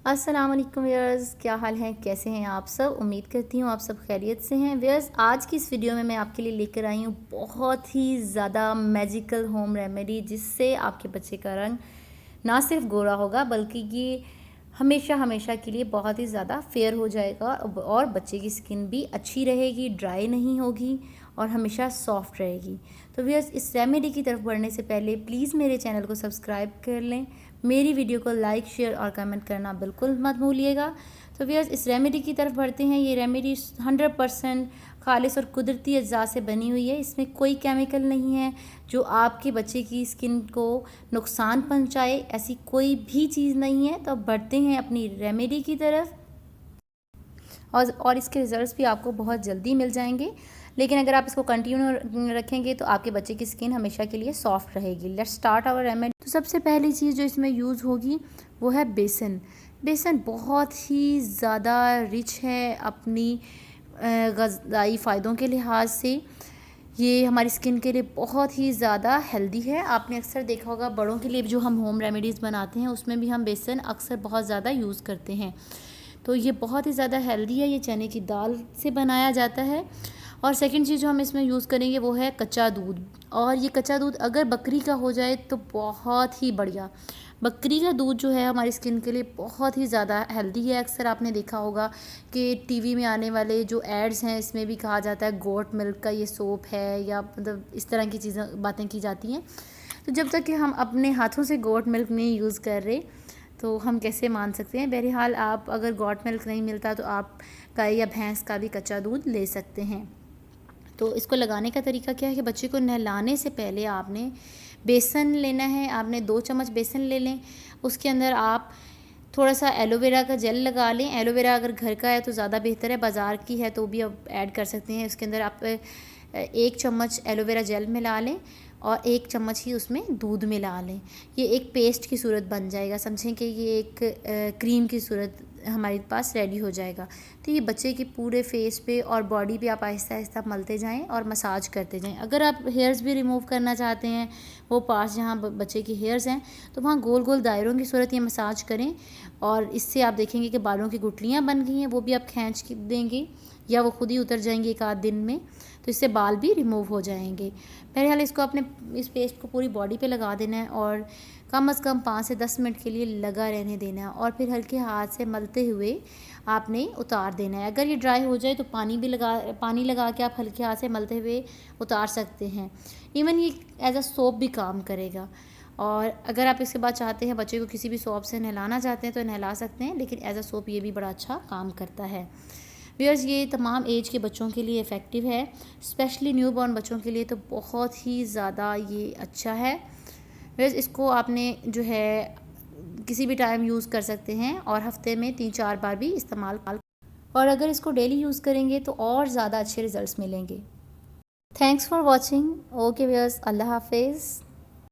अस्सलाम वालेकुम व्यूअर्स, क्या हाल है, कैसे हैं आप सब। उम्मीद करती हूँ आप सब खैरियत से हैं। व्यूअर्स, आज की इस वीडियो में मैं आपके लिए लेकर आई हूँ बहुत ही ज़्यादा मैजिकल होम रेमेडी, जिससे आपके बच्चे का रंग ना सिर्फ गोरा होगा बल्कि ये हमेशा हमेशा के लिए बहुत ही ज़्यादा फेयर हो जाएगा और बच्चे की स्किन भी अच्छी रहेगी, ड्राई नहीं होगी और हमेशा सॉफ्ट रहेगी। तो व्यूअर्स, इस रेमेडी की तरफ बढ़ने से पहले प्लीज़ मेरे चैनल को सब्सक्राइब कर लें, मेरी वीडियो को लाइक, शेयर और कमेंट करना बिल्कुल मत भूलिएगा। तो व्यूअर्स, इस रेमेडी की तरफ बढ़ते हैं। ये रेमेडी 100% खालिश और कुदरती अज्जा से बनी हुई है। इसमें कोई केमिकल नहीं है जो आपके बच्चे की स्किन को नुकसान पहुंचाए, ऐसी कोई भी चीज़ नहीं है। तो अब बढ़ते हैं अपनी रेमेडी की तरफ और इसके रिजल्ट्स भी आपको बहुत जल्दी मिल जाएंगे। लेकिन अगर आप इसको कंटिन्यू रखेंगे तो आपके बच्चे की स्किन हमेशा के लिए सॉफ्ट रहेगी। Let's start our remedy. तो सबसे पहली चीज़ जो इसमें यूज़ होगी वो है बेसन। बेसन बहुत ही ज़्यादा रिच है अपनी ग़िज़ाई फ़ायदों के लिहाज से। ये हमारी स्किन के लिए बहुत ही ज़्यादा हेल्दी है। आपने अक्सर देखा होगा बड़ों के लिए जो हम होम रेमेडीज़ बनाते हैं उसमें भी हम बेसन अक्सर बहुत ज़्यादा यूज़ करते हैं। तो ये बहुत ही ज़्यादा हेल्दी है। ये चने की दाल से बनाया जाता है। और सेकंड चीज़ जो हम इसमें यूज़ करेंगे वो है कच्चा दूध। और ये कच्चा दूध अगर बकरी का हो जाए तो बहुत ही बढ़िया। बकरी का दूध जो है हमारी स्किन के लिए बहुत ही ज़्यादा हेल्दी है। अक्सर आपने देखा होगा कि टीवी में आने वाले जो एड्स हैं इसमें भी कहा जाता है गोट मिल्क का ये सोप है, या मतलब इस तरह की चीज़ें बातें की जाती हैं। तो जब तक कि हम अपने हाथों से गोट मिल्क नहीं यूज़ कर रहे तो हम कैसे मान सकते हैं। बहरहाल आप अगर गोट मिल्क नहीं मिलता तो आप गाय या भैंस का भी कच्चा दूध ले सकते हैं। तो इसको लगाने का तरीका क्या है कि बच्चे को नहलाने से पहले आपने बेसन लेना है। आपने 2 चम्मच बेसन ले लें। उसके अंदर आप थोड़ा सा एलोवेरा का जेल लगा लें। एलोवेरा अगर घर का है तो ज़्यादा बेहतर है, बाज़ार की है तो भी आप ऐड कर सकते हैं। उसके अंदर आप 1 चम्मच एलोवेरा जेल मिला लें और 1 चम्मच ही उसमें दूध मिला लें। ये एक पेस्ट की सूरत बन जाएगा, समझें कि ये एक क्रीम की सूरत हमारे पास रेडी हो जाएगा। तो ये बच्चे के पूरे फेस पे और बॉडी पे आप आहिस्ता आहिस्ता मलते जाएं और मसाज करते जाएं। अगर आप हेयर्स भी रिमूव करना चाहते हैं, वो पार्ट्स जहाँ बच्चे की हेयर्स हैं, तो वहाँ गोल गोल दायरों की सूरत ये मसाज करें और इससे आप देखेंगे कि बालों की गुठलियाँ बन गई हैं। वो भी आप खींच के देंगे या वो खुद ही उतर जाएंगे 1 आध दिन में, तो इससे बाल भी रिमूव हो जाएंगे। बहरहाल इसको अपने इस पेस्ट को पूरी बॉडी पे लगा देना है और कम से कम 5 से 10 मिनट के लिए लगा रहने देना है और फिर हल्के हाथ से मलते हुए आपने उतार देना है। अगर ये ड्राई हो जाए तो पानी लगा के आप हल्के हाथ से मलते हुए उतार सकते हैं। इवन ये एज अ सोप भी काम करेगा। और अगर आप इसके बाद चाहते हैं बच्चे को किसी भी सोप से नहलाना चाहते हैं तो नहला सकते हैं, लेकिन एज अ सोप ये भी बड़ा अच्छा काम करता है। व्यूअर्स, ये तमाम एज के बच्चों के लिए इफ़ेक्टिव है, स्पेशली न्यूबॉर्न बच्चों के लिए तो बहुत ही ज़्यादा ये अच्छा है। व्यूअर्स, इसको आपने जो है किसी भी टाइम यूज़ कर सकते हैं और हफ्ते में 3-4 बार भी इस्तेमाल, और अगर इसको डेली यूज़ करेंगे तो और ज़्यादा अच्छे रिजल्ट्स मिलेंगे। Thanks for watching. Okay viewers, अल्लाह हाफिज़।